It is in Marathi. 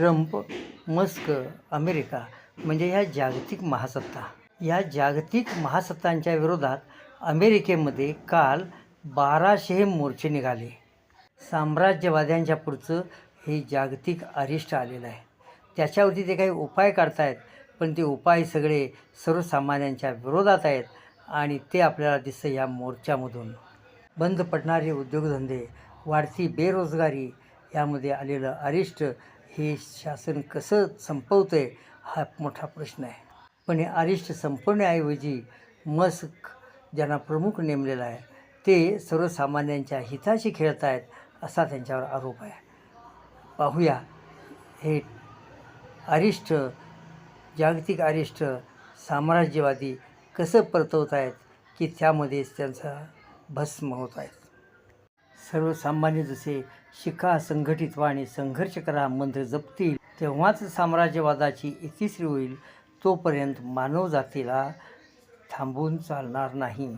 ट्रम्प, मस्क, अमेरिका म्हणजे ह्या जागतिक महासत्ता. या जागतिक महासत्तांच्या विरोधात अमेरिकेमध्ये काल 1200 मोर्चे निघाले. साम्राज्यवाद्यांच्या पुढचं हे जागतिक अरिष्ट आलेलं आहे. त्याच्यावरती ते काही उपाय काढतायत, पण ते उपाय सगळे सर्वसामान्यांच्या विरोधात आहेत आणि ते आपल्याला दिसतं या मोर्चामधून. बंद पडणारे उद्योगधंदे, वाढती बेरोजगारी, यामध्ये आलेलं अरिष्ट हे शासन कसं संपवतं आहे हा मोठा प्रश्न आहे. पण हे अरिष्ट संपवण्याऐवजी मस्क ज्यांना प्रमुख नेमलेला आहे ते सर्वसामान्यांच्या हिताशी खेळत आहेत असा त्यांच्यावर आरोप आहे. पाहूया हे अरिष्ट, जागतिक अरिष्ट साम्राज्यवादी कसं परतवत आहेत की त्यामध्येच त्यांचा भस्म होत आहेत. सर्वसामान्य जसे शिका, संघटित व्हा आणि संघर्ष करा मंत्र जपतील तेव्हाच साम्राज्यवादाची इतिश्री होईल. तोपर्यंत मानवजातीला थांबून चालणार नाही.